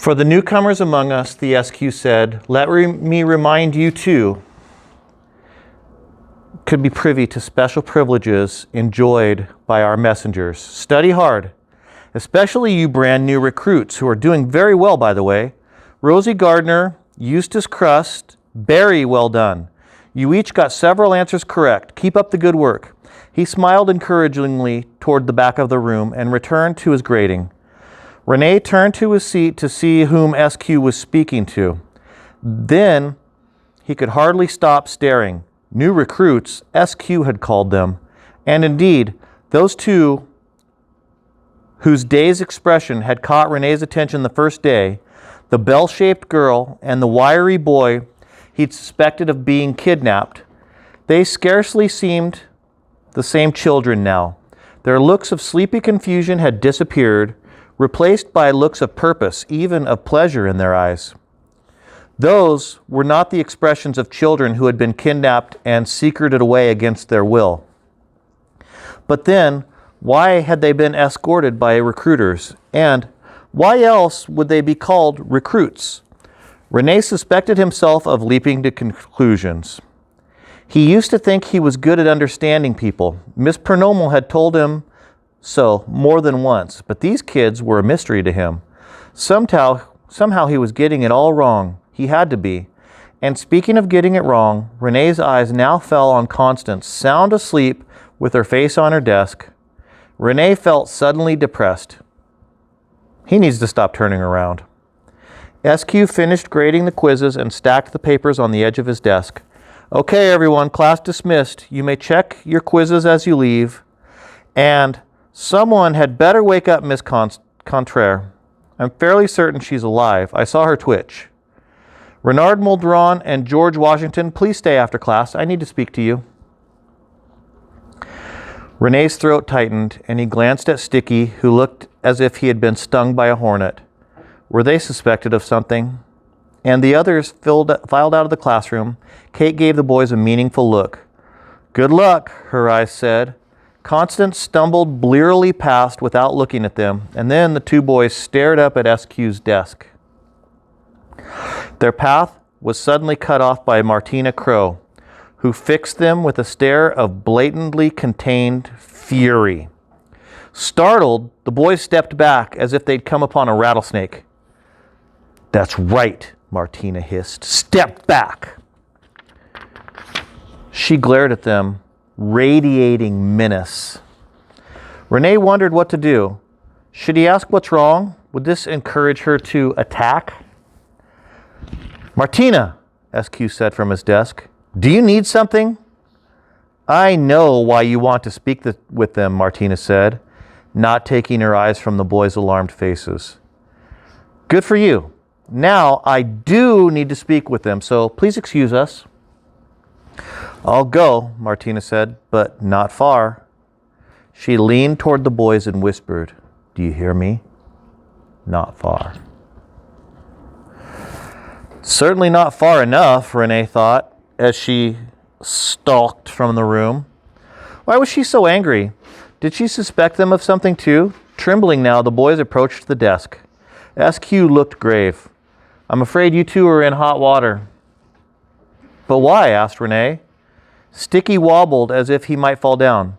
For the newcomers among us, the SQ said, let me remind you too, could be privy to special privileges enjoyed by our messengers. Study hard, especially you brand new recruits who are doing very well, by the way. Rosie Gardner, Eustace Crust, Barry, well done. You each got several answers correct. Keep up the good work. He smiled encouragingly toward the back of the room and returned to his grading. Rene turned to his seat to see whom SQ was speaking to. Then he could hardly stop staring. New recruits, SQ had called them, and indeed, those two whose day's expression had caught Rene's attention the first day, the bell-shaped girl and the wiry boy he'd suspected of being kidnapped, they scarcely seemed the same children now. Their looks of sleepy confusion had disappeared, replaced by looks of purpose, even of pleasure in their eyes. Those were not the expressions of children who had been kidnapped and secreted away against their will. But then, why had they been escorted by recruiters? And why else would they be called recruits? Rene suspected himself of leaping to conclusions. He used to think he was good at understanding people. Miss Pernomal had told him so more than once, but these kids were a mystery to him. Somehow he was getting it all wrong. He had to be. And speaking of getting it wrong, Rene's eyes now fell on Constance, sound asleep with her face on her desk. Rene felt suddenly depressed. He needs to stop turning around. SQ finished grading the quizzes and stacked the papers on the edge of his desk. Okay, everyone, class dismissed. You may check your quizzes as you leave. And someone had better wake up Miss Contraire. I'm fairly certain she's alive. I saw her twitch. Renard Muldron and George Washington, please stay after class. I need to speak to you. Rene's throat tightened, and he glanced at Sticky, who looked as if he had been stung by a hornet. Were they suspected of something? And the others filed out of the classroom. Kate gave the boys a meaningful look. Good luck, her eyes said. Constance stumbled blearily past without looking at them, and then the two boys stared up at SQ's desk. Their path was suddenly cut off by Martina Crowe, who fixed them with a stare of blatantly contained fury. Startled, the boys stepped back as if they'd come upon a rattlesnake. That's right, Martina hissed. Step back! She glared at them, radiating menace. Rene wondered what to do. Should he ask what's wrong? Would this encourage her to attack? Martina, SQ said from his desk, do you need something? I know why you want to speak with them, Martina said, not taking her eyes from the boys' alarmed faces. Good for you. Now I do need to speak with them, so please excuse us. I'll go, Martina said, but not far. She leaned toward the boys and whispered, do you hear me? Not far. Certainly not far enough, Rene thought, as she stalked from the room. Why was she so angry? Did she suspect them of something too? Trembling now, the boys approached the desk. SQ looked grave. I'm afraid you two are in hot water. But why? Asked Rene. Sticky wobbled as if he might fall down.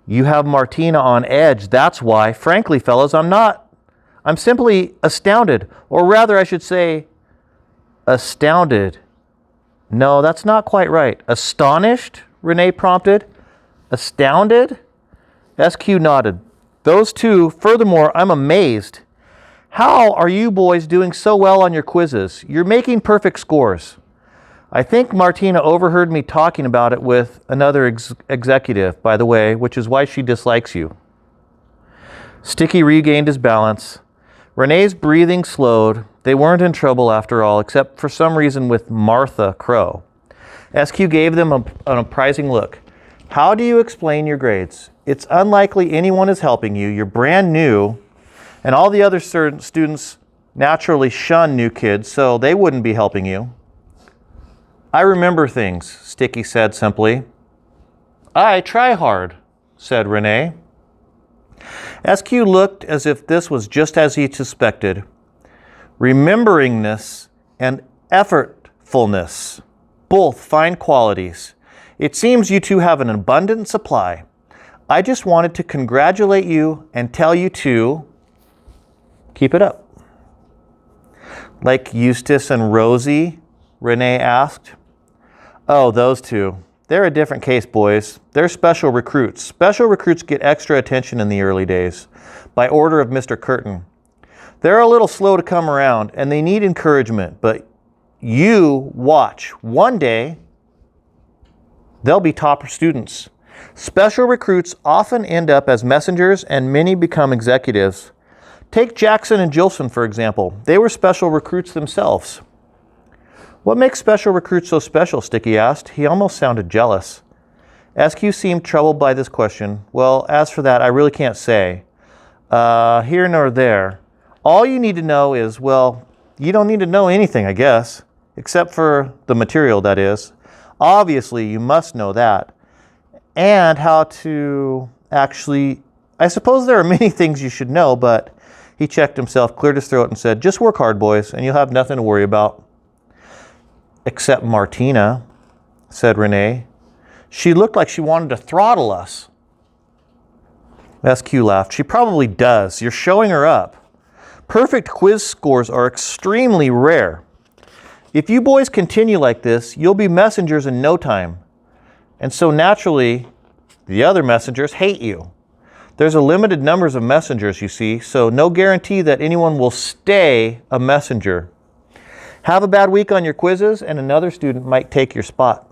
You have Martina on edge, that's why. Frankly, fellas, I'm not. I'm simply astounded. Or rather, I should say, astounded. No, that's not quite right. Astonished? Rene prompted. Astounded? SQ nodded. Those two, furthermore, I'm amazed. How are you boys doing so well on your quizzes? You're making perfect scores. I think Martina overheard me talking about it with another executive, by the way, which is why she dislikes you. Sticky regained his balance. Rene's breathing slowed. They weren't in trouble after all, except for some reason with Martha Crowe. SQ gave them an apprising look. How do you explain your grades? It's unlikely anyone is helping you. You're brand new. And all the other students naturally shun new kids, so they wouldn't be helping you. I remember things, Sticky said simply. I try hard, said Rene. SQ looked as if this was just as he suspected. rememberingness, and effortfulness, both fine qualities. It seems you two have an abundant supply. I just wanted to congratulate you and tell you to keep it up. Like Eustace and Rosie, Renee asked. Oh, those two. They're a different case, boys. They're special recruits. Special recruits get extra attention in the early days, by order of Mr. Curtin. They're a little slow to come around, and they need encouragement, but you watch. One day, they'll be top students. Special recruits often end up as messengers, and many become executives. Take Jackson and Jilson, for example. They were special recruits themselves. What makes special recruits so special? Sticky asked. He almost sounded jealous. SQ seemed troubled by this question. Well, as for that, I really can't say. Here nor there. All you need to know is, well, you don't need to know anything, I guess, except for the material, that is. Obviously, you must know that. And how to actually, I suppose there are many things you should know, but he checked himself, cleared his throat, and said, just work hard, boys, and you'll have nothing to worry about. Except Martina, said Renee. She looked like she wanted to throttle us. SQ laughed. She probably does. You're showing her up. Perfect quiz scores are extremely rare. If you boys continue like this, you'll be messengers in no time. And so naturally, the other messengers hate you. There's a limited numbers of messengers, you see, so no guarantee that anyone will stay a messenger. Have a bad week on your quizzes, and another student might take your spot.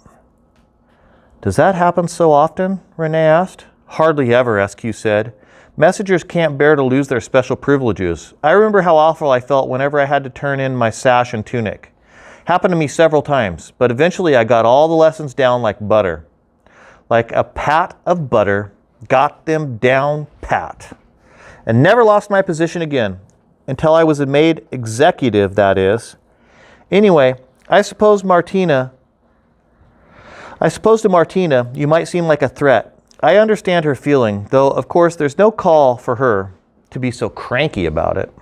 Does that happen so often? Renee asked. Hardly ever, SQ said. Messengers can't bear to lose their special privileges. I remember how awful I felt whenever I had to turn in my sash and tunic. Happened to me several times, but eventually I got all the lessons down like butter. Like a pat of butter, got them down pat. And never lost my position again, until I was made executive, that is. Anyway, I suppose to Martina, you might seem like a threat. I understand her feeling, though of course there's no call for her to be so cranky about it.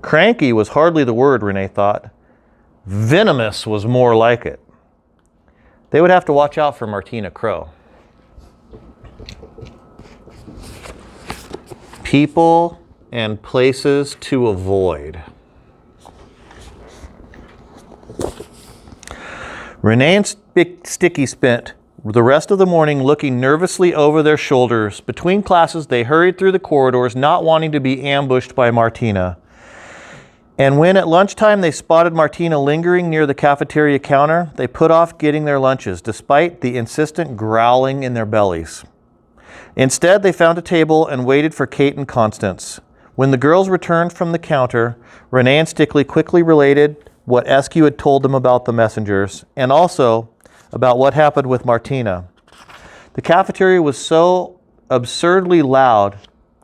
Cranky was hardly the word, Renee thought. Venomous was more like it. They would have to watch out for Martina Crow. People and places to avoid. Renee and Sticky spent the rest of the morning looking nervously over their shoulders. Between classes, they hurried through the corridors, not wanting to be ambushed by Martina. And when at lunchtime they spotted Martina lingering near the cafeteria counter, they put off getting their lunches, despite the insistent growling in their bellies. Instead, they found a table and waited for Kate and Constance. When the girls returned from the counter, Renee and Sticky quickly related what SQ had told them about the messengers, and also about what happened with Martina. The cafeteria was so absurdly loud,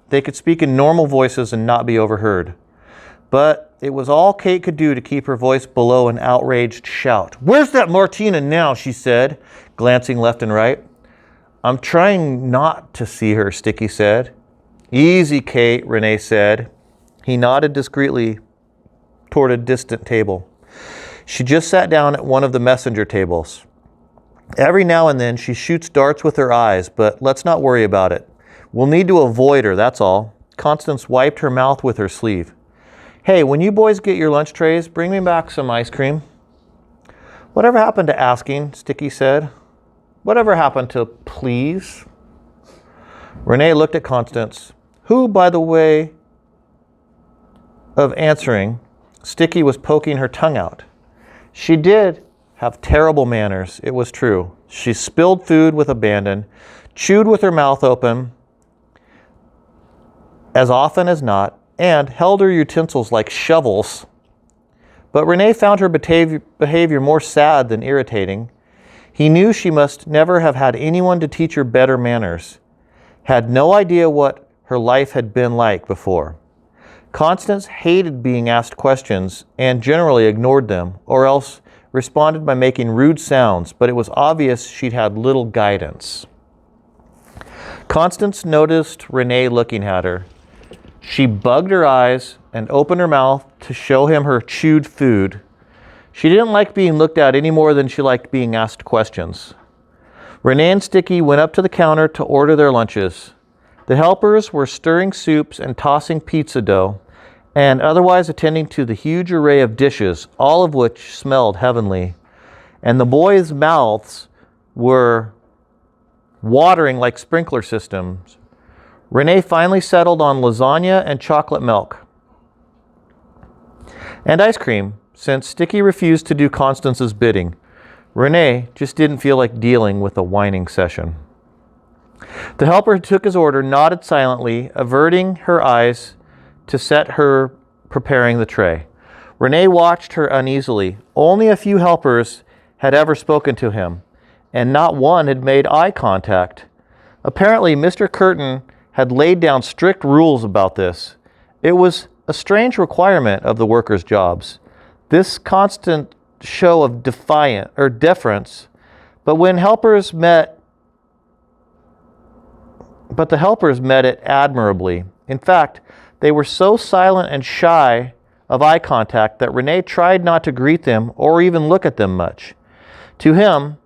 they could speak in normal voices and not be overheard. But it was all Kate could do to keep her voice below an outraged shout. "Where's that Martina now?" she said, glancing left and right. "I'm trying not to see her," Sticky said. "Easy, Kate," Renee said. He nodded discreetly toward a distant table. She just sat down at one of the messenger tables. Every now and then she shoots darts with her eyes, but let's not worry about it. We'll need to avoid her, that's all. Constance wiped her mouth with her sleeve. "Hey, when you boys get your lunch trays, bring me back some ice cream." "Whatever happened to asking?" Sticky said. "Whatever happened to please?" Renee looked at Constance, who, by the way of answering, Sticky was poking her tongue out. She did have terrible manners, it was true. She spilled food with abandon, chewed with her mouth open as often as not, and held her utensils like shovels. But Renee found her behavior more sad than irritating. He knew she must never have had anyone to teach her better manners, had no idea what her life had been like before. Constance hated being asked questions and generally ignored them, or else responded by making rude sounds, but it was obvious she'd had little guidance. Constance noticed Renee looking at her. She bugged her eyes and opened her mouth to show him her chewed food. She didn't like being looked at any more than she liked being asked questions. Renee and Sticky went up to the counter to order their lunches. The helpers were stirring soups and tossing pizza dough, and otherwise attending to the huge array of dishes, all of which smelled heavenly. And the boys' mouths were watering like sprinkler systems. Renee finally settled on lasagna and chocolate milk. And ice cream, since Sticky refused to do Constance's bidding. Renee just didn't feel like dealing with a whining session. The helper who took his order nodded silently, averting her eyes to set her preparing the tray. Renee watched her uneasily. Only a few helpers had ever spoken to him, and not one had made eye contact. Apparently, Mr. Curtin had laid down strict rules about this. It was a strange requirement of the workers' jobs. This constant show of deference, but the helpers met it admirably. In fact, they were so silent and shy of eye contact that Renee tried not to greet them or even look at them much. To him,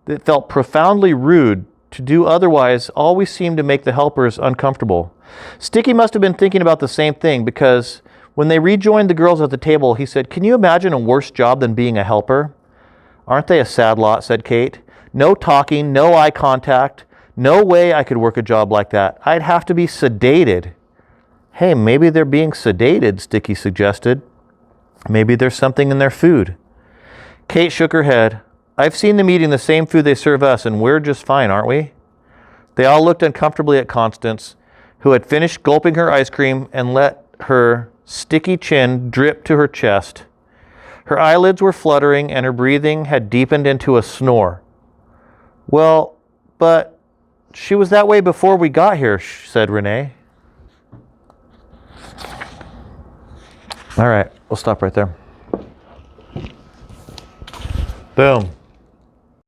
it felt profoundly rude to do otherwise always seemed to make the helpers uncomfortable. Sticky must have been thinking about the same thing, because when they rejoined the girls at the table, he said, "Can you imagine a worse job than being a helper?" "Aren't they a sad lot?" said Kate. "No talking, no eye contact. No way I could work a job like that. I'd have to be sedated." "Hey, maybe they're being sedated," Sticky suggested. "Maybe there's something in their food." Kate shook her head. "I've seen them eating the same food they serve us, and we're just fine, aren't we?" They all looked uncomfortably at Constance, who had finished gulping her ice cream and let her sticky chin drip to her chest. Her eyelids were fluttering, and her breathing had deepened into a snore. "Well, but she was that way before we got here," said Renee. All right, we'll stop right there. Boom.